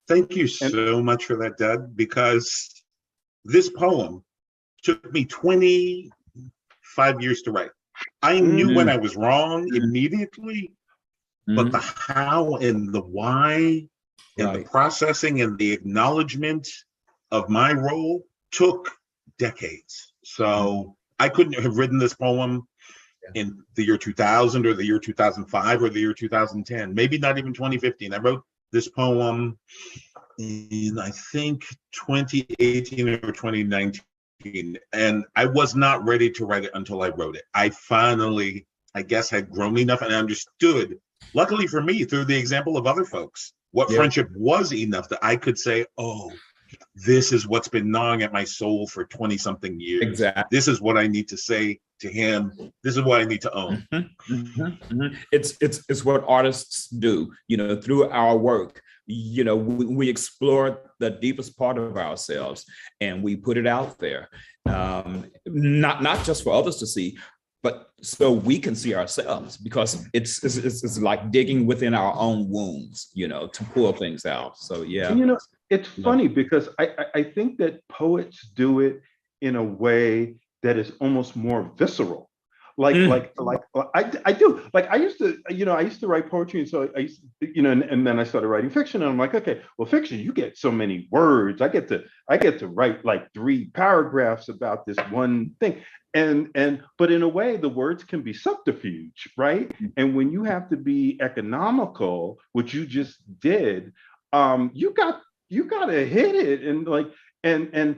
Thank you so much for that, Doug, because this poem took me 25 years to write. I knew when I was wrong immediately, but the how and the why and the processing and the acknowledgement of my role took decades. So I couldn't have written this poem in the year 2000 or the year 2005 or the year 2010, maybe not even 2015. I wrote this poem in, I think, 2018 or 2019. And I was not ready to write it until I wrote it. I finally, I guess, had grown enough and understood, luckily for me, through the example of other folks, what friendship was enough that I could say, oh, this is what's been gnawing at my soul for 20 something years. Exactly. This is what I need to say to him. This is what I need to own. It's what artists do, you know, through our work. You know, we explore the deepest part of ourselves and we put it out there, not just for others to see, but so we can see ourselves, because it's like digging within our own wounds, you know, to pull things out. So yeah. And, you know, it's funny because I think that poets do it in a way that is almost more visceral. I do. Like I used to write poetry, and so I used to, you know, and then I started writing fiction, and I'm like, okay, well, fiction, you get so many words. I get to write like 3 paragraphs about this one thing. But in a way, the words can be subterfuge, right? And when you have to be economical, which you just did, you got to hit it, and like, you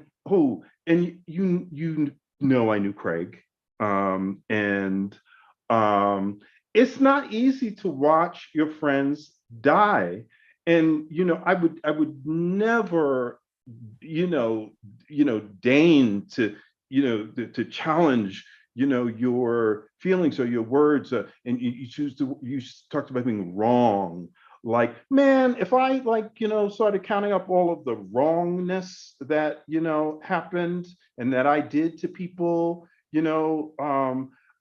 know, I knew Craig. It's not easy to watch your friends die. And, you know, I would never, deign to, to challenge, your feelings or your words. And you talked about being wrong. Like, man, if I started counting up all of the wrongness that, happened and that I did to people,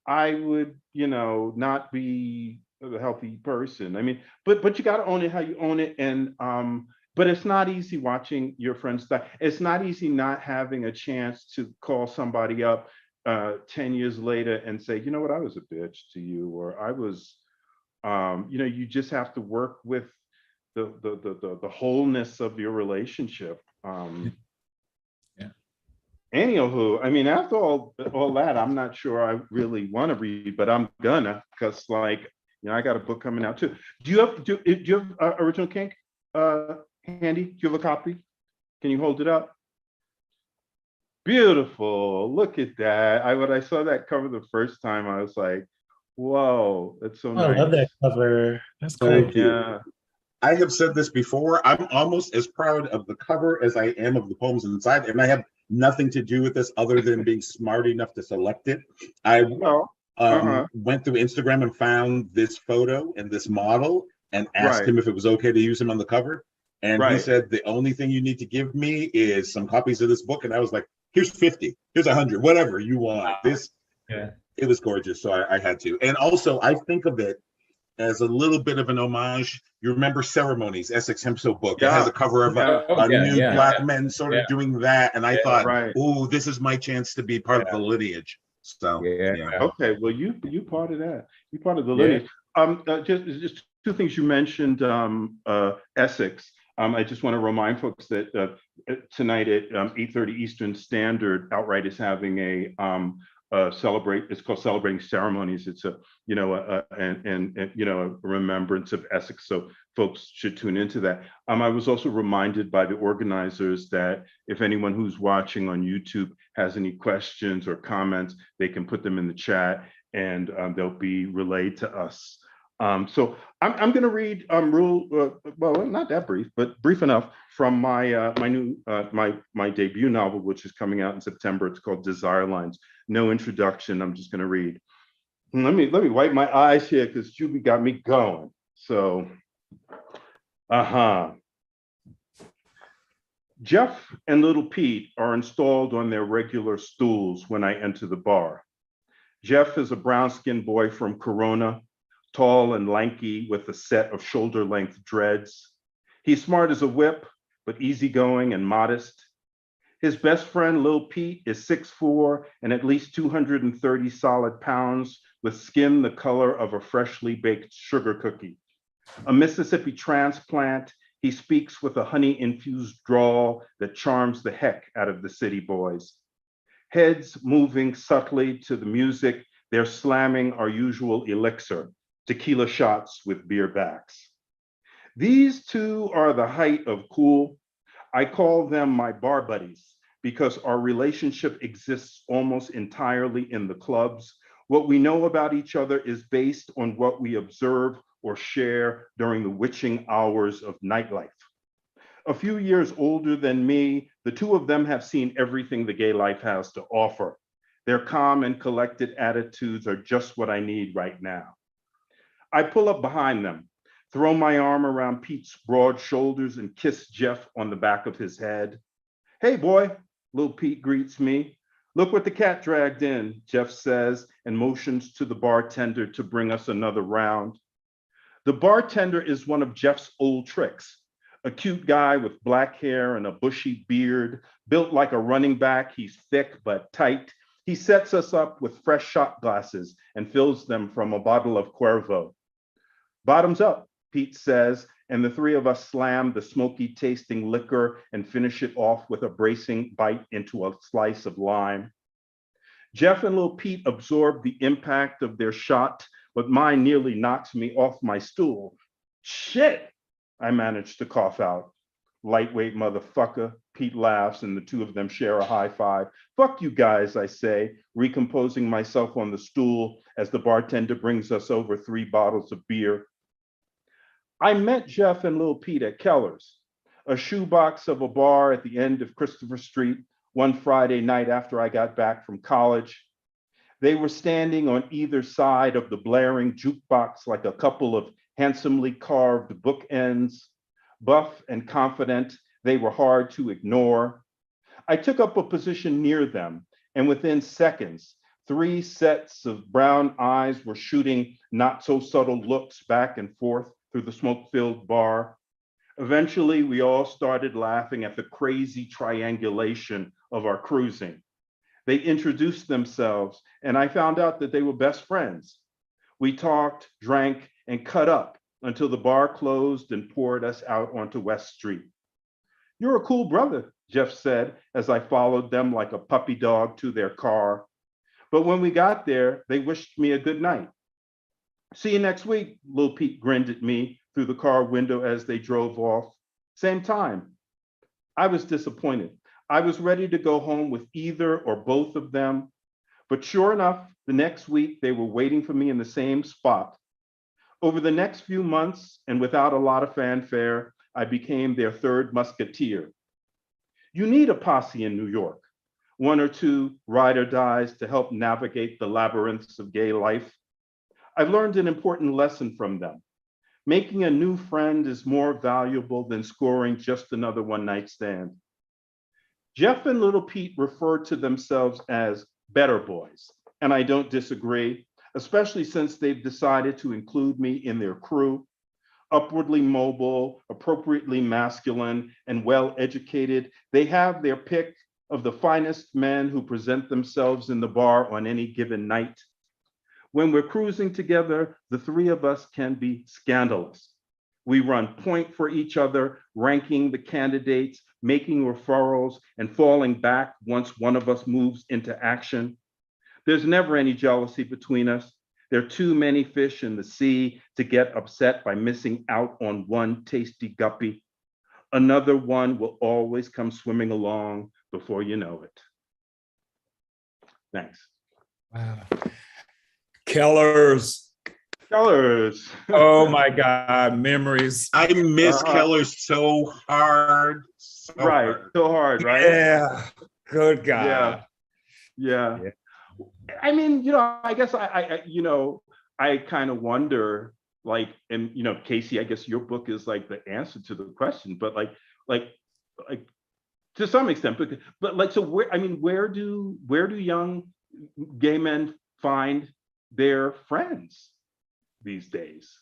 I would, not be a healthy person. I mean, but you got to own it how you own it. And, but it's not easy watching your friends die. It's not easy not having a chance to call somebody up 10 years later and say, you know what, I was a bitch to you, or I was, you just have to work with the wholeness of your relationship. Anywho, I mean, after all that, I'm not sure I really want to read, but I'm gonna, because I got a book coming out too. Do you have Original Kink handy? Do you have a copy? Can you hold it up? Beautiful. Look at that. When I saw that cover the first time, I was like, whoa, that's so nice. I love that cover. That's cool. Thank you. Yeah. I have said this before. I'm almost as proud of the cover as I am of the poems inside, and I have nothing to do with this other than being smart enough to select it. I went through Instagram and found this photo and this model and asked him if it was okay to use him on the cover. And he said, the only thing you need to give me is some copies of this book. And I was like, here's 50, here's 100, whatever you want. It was gorgeous. So I had to. And also, I think of it as a little bit of an homage. You remember Ceremonies, Essex Hemphill book. It has a cover of a new black men sort of doing that. And I thought, oh, this is my chance to be part of the lineage. So okay, well, you part of that. You part of the lineage. Just two things you mentioned, Essex. I just want to remind folks that tonight at 8:30 Eastern Standard, OutWrite is having a it's called Celebrating Ceremonies. It's a remembrance of Essex. So folks should tune into that. I was also reminded by the organizers that if anyone who's watching on YouTube has any questions or comments, they can put them in the chat and they'll be relayed to us. So I'm going to read well, not that brief, but brief enough from my my debut novel, which is coming out in September. It's called Desire Lines. No introduction. I'm just going to read. Let me wipe my eyes here because Juby got me going. So, Jeff and Little Pete are installed on their regular stools when I enter the bar. Jeff is a brown-skinned boy from Corona, tall and lanky with a set of shoulder-length dreads. He's smart as a whip, but easygoing and modest. His best friend, Lil Pete, is 6'4" and at least 230 solid pounds with skin the color of a freshly baked sugar cookie. A Mississippi transplant, he speaks with a honey-infused drawl that charms the heck out of the city boys. Heads moving subtly to the music, they're slamming our usual elixir, tequila shots with beer backs. These two are the height of cool. I call them my bar buddies because our relationship exists almost entirely in the clubs. What we know about each other is based on what we observe or share during the witching hours of nightlife. A few years older than me, the two of them have seen everything the gay life has to offer. Their calm and collected attitudes are just what I need right now. I pull up behind them, throw my arm around Pete's broad shoulders and kiss Jeff on the back of his head. Hey boy, Lil Pete greets me. Look what the cat dragged in, Jeff says, and motions to the bartender to bring us another round. The bartender is one of Jeff's old tricks, a cute guy with black hair and a bushy beard, built like a running back. He's thick but tight. He sets us up with fresh shot glasses and fills them from a bottle of Cuervo. Bottoms up, Pete says, and the three of us slam the smoky tasting liquor and finish it off with a bracing bite into a slice of lime. Jeff and Lil Pete absorb the impact of their shot, but mine nearly knocks me off my stool. Shit, I managed to cough out. Lightweight motherfucker, Pete laughs and the two of them share a high five. Fuck you guys, I say, recomposing myself on the stool as the bartender brings us over 3 bottles of beer. I met Jeff and Lil Pete at Keller's, a shoebox of a bar at the end of Christopher Street, one Friday night after I got back from college. They were standing on either side of the blaring jukebox like a couple of handsomely carved bookends. Buff and confident, they were hard to ignore. I took up a position near them, and within seconds, 3 sets of brown eyes were shooting not so subtle looks back and forth through the smoke-filled bar. Eventually, we all started laughing at the crazy triangulation of our cruising. They introduced themselves, and I found out that they were best friends. We talked, drank, and cut up until the bar closed and poured us out onto West Street. You're a cool brother, Jeff said, as I followed them like a puppy dog to their car. But when we got there, they wished me a good night. See you next week, Lil Pete grinned at me through the car window as they drove off. Same time. I was disappointed. I was ready to go home with either or both of them. But sure enough, the next week they were waiting for me in the same spot. Over the next few months, and without a lot of fanfare, I became their third musketeer. You need a posse in New York, one or two ride or dies to help navigate the labyrinths of gay life. I've learned an important lesson from them. Making a new friend is more valuable than scoring just another one-night stand. Jeff and Little Pete refer to themselves as better boys, and I don't disagree, especially since they've decided to include me in their crew. Upwardly mobile, appropriately masculine, and well-educated, they have their pick of the finest men who present themselves in the bar on any given night. When we're cruising together, the three of us can be scandalous. We run point for each other, ranking the candidates, making referrals, and falling back once one of us moves into action. There's never any jealousy between us. There are too many fish in the sea to get upset by missing out on one tasty guppy. Another one will always come swimming along before you know it. Thanks. Wow. Kellers. Kellers. Oh my God, memories. I miss Kellers so hard. So hard, right? Yeah, good God. Yeah. I mean, I guess I kind of wonder, like, and Casey, I guess your book is like the answer to the question, but like to some extent, but like, so where do young gay men find their friends these days?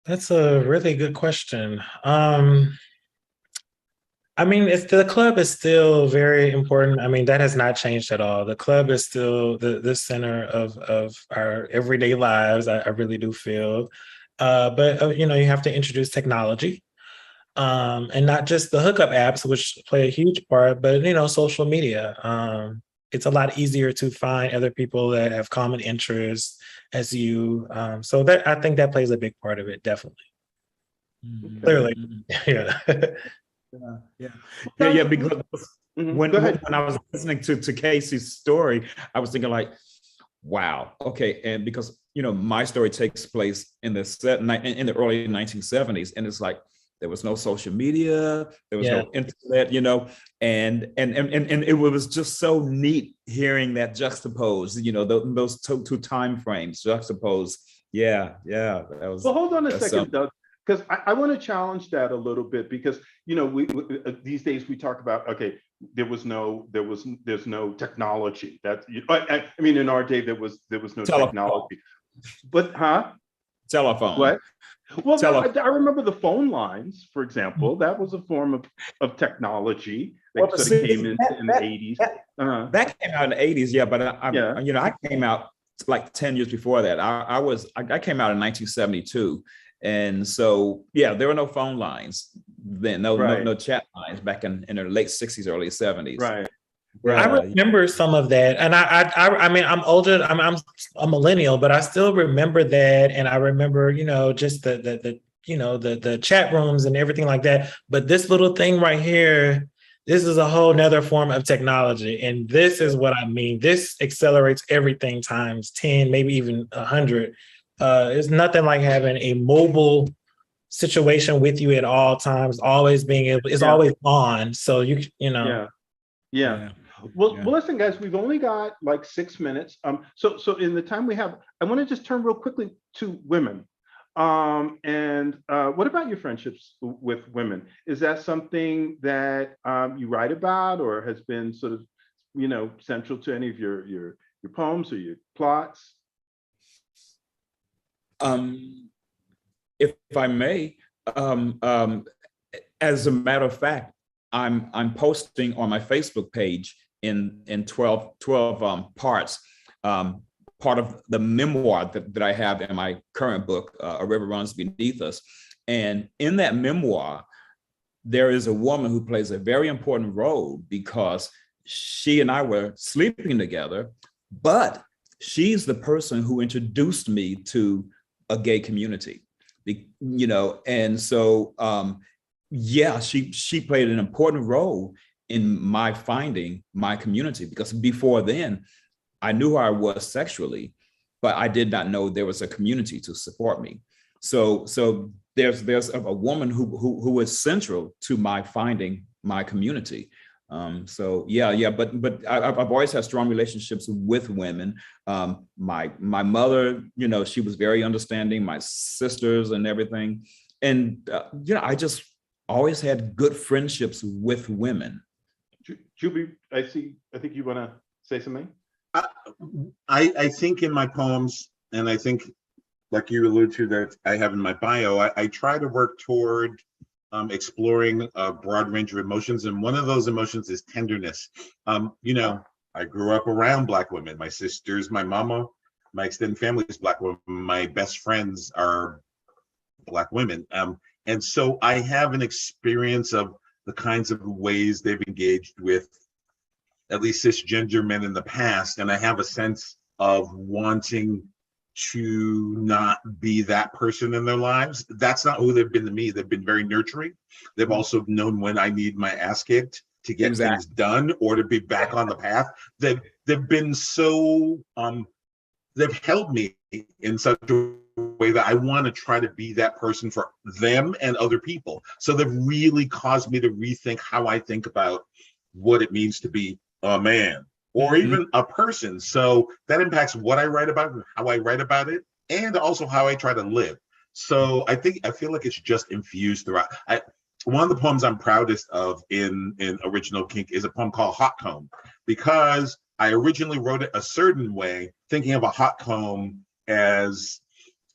That's a really good question. I mean, the club is still very important. I mean, that has not changed at all. The club is still the center of our everyday lives, I really do feel. But you have to introduce technology, and not just the hookup apps, which play a huge part, but social media. It's a lot easier to find other people that have common interests as you. So that, I think that plays a big part of it, definitely. Okay. Clearly, yeah. Yeah. Because when I was listening to Casey's story, I was thinking like, wow, okay, and because my story takes place in the early 1970s, and it's like there was no social media, there was no internet, and it was just so neat hearing that juxtaposed, those two time frames juxtaposed. Yeah, that was. Well, hold on a second, Doug, because I want to challenge that a little bit, because we these days we talk about, okay, there's no technology. That I mean, in our day there was no technology, but telephone. What? Well, I remember the phone lines, for example. That was a form of technology that sort of came in the 80s. That came out in the 80s, yeah. But I came out like 10 years before that. I came out in 1972, and so there were no phone lines then, no chat lines back in the late 60s, early 70s. Right. I remember some of that, and I mean, I'm older. I'm a millennial, but I still remember that, and I remember, just the chat rooms and everything like that. But this little thing right here, this is a whole nother form of technology, and this is what I mean. This accelerates everything times 10, maybe even 100. It's nothing like having a mobile situation with you at all times, always being able. It's always on, so you. Well, listen, guys, we've only got like 6 minutes. So in the time we have, I want to just turn real quickly to women. And what about your friendships with women? Is that something that you write about, or has been sort of, central to any of your poems or your plots? If I may, as a matter of fact, I'm posting on my Facebook page in 12 parts, part of the memoir that I have in my current book, A River Runs Beneath Us. And in that memoir, there is a woman who plays a very important role, because she and I were sleeping together, but she's the person who introduced me to a gay community, and so she played an important role in my finding my community, because before then I knew who I was sexually, but I did not know there was a community to support me. So there's a woman who is central to my finding my community. But I've always had strong relationships with women. My mother, she was very understanding, my sisters and everything. And, I just always had good friendships with women. Juby, I think you want to say something? I think in my poems, and I think like you alluded to that I have in my bio, I try to work toward exploring a broad range of emotions. And one of those emotions is tenderness. I grew up around Black women. My sisters, my mama, my extended family is Black women. My best friends are Black women. And so I have an experience of the kinds of ways they've engaged with at least cisgender men in the past. And I have a sense of wanting to not be that person in their lives. That's not who they've been to me. They've been very nurturing. They've also known when I need my ass kicked to get things done or to be back on the path. They've been so, they've helped me in such a way that I want to try to be that person for them and other people. So they've really caused me to rethink how I think about what it means to be a man or even a person. So that impacts what I write about, how I write about it, and also how I try to live. So I feel like it's just infused throughout. One of the poems I'm proudest of in original kink is a poem called Hot Comb, because I originally wrote it a certain way, thinking of a hot comb as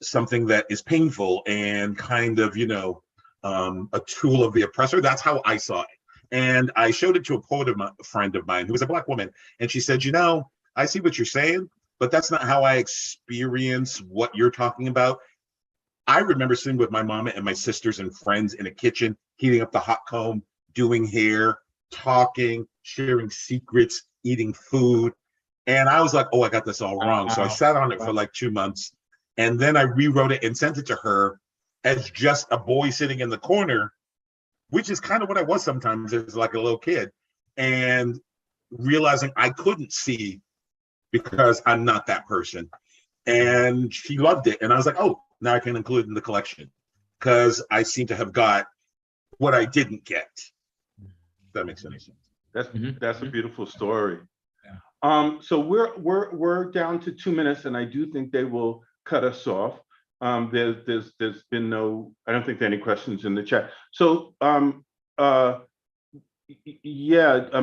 something that is painful and kind of, a tool of the oppressor. That's how I saw it. And I showed it to a friend of mine who was a Black woman. And she said, I see what you're saying, but that's not how I experience what you're talking about. I remember sitting with my mama and my sisters and friends in a kitchen, heating up the hot comb, doing hair, talking, sharing secrets, eating food. And I was like, oh, I got this all wrong. So I sat on it for like 2 months. And then I rewrote it and sent it to her as just a boy sitting in the corner, which is kind of what I was sometimes as like a little kid, and realizing I couldn't see because I'm not that person. And she loved it. And I was like, oh, now I can include it in the collection because I seem to have got what I didn't get. If that makes any sense. That's a beautiful story. Yeah. So we're down to 2 minutes, and I do think they will cut us off. There's been no, I don't think there are any questions in the chat. So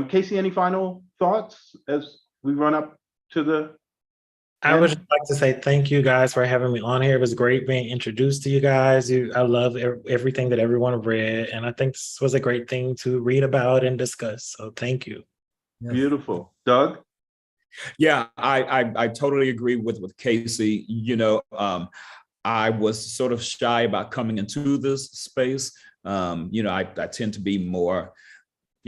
Casey, any final thoughts as we run up to the I would just like to say thank you guys for having me on here. It was great being introduced to you guys. I love everything that everyone read, and I think this was a great thing to read about and discuss. So thank you. Beautiful. Doug? Yeah, I totally agree with Casey. I was sort of shy about coming into this space. I tend to be more,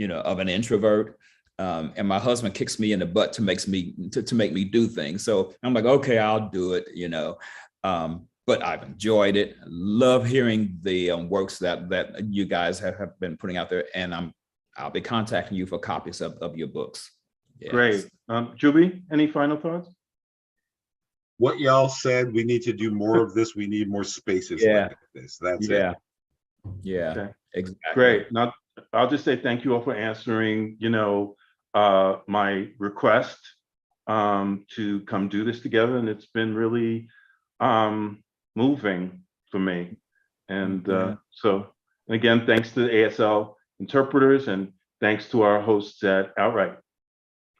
of an introvert. And my husband kicks me in the butt to make me do things. So I'm like, okay, I'll do it, but I've enjoyed it. Love hearing the works that you guys have been putting out there. And I'll be contacting you for copies of your books. Yes. Great. Juby, any final thoughts? What y'all said, we need to do more of this. We need more spaces like this. That's it. Yeah, okay. Exactly. Great. Now, I'll just say thank you all for answering, my request to come do this together. And it's been really moving for me. And so, again, thanks to the ASL interpreters and thanks to our hosts at OutWrite.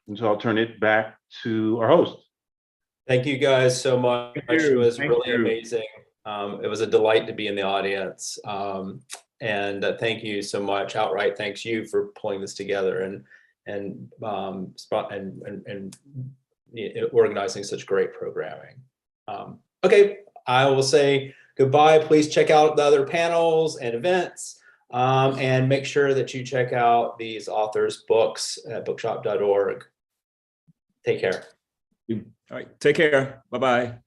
And so I'll turn it back to our host. Thank you guys so much. It was really amazing. It was a delight to be in the audience. And thank you so much. OutWrite thanks you for pulling this together and organizing such great programming. Okay, I will say goodbye. Please check out the other panels and events, and make sure that you check out these authors' books at bookshop.org. Take care. All right, take care. Bye-bye.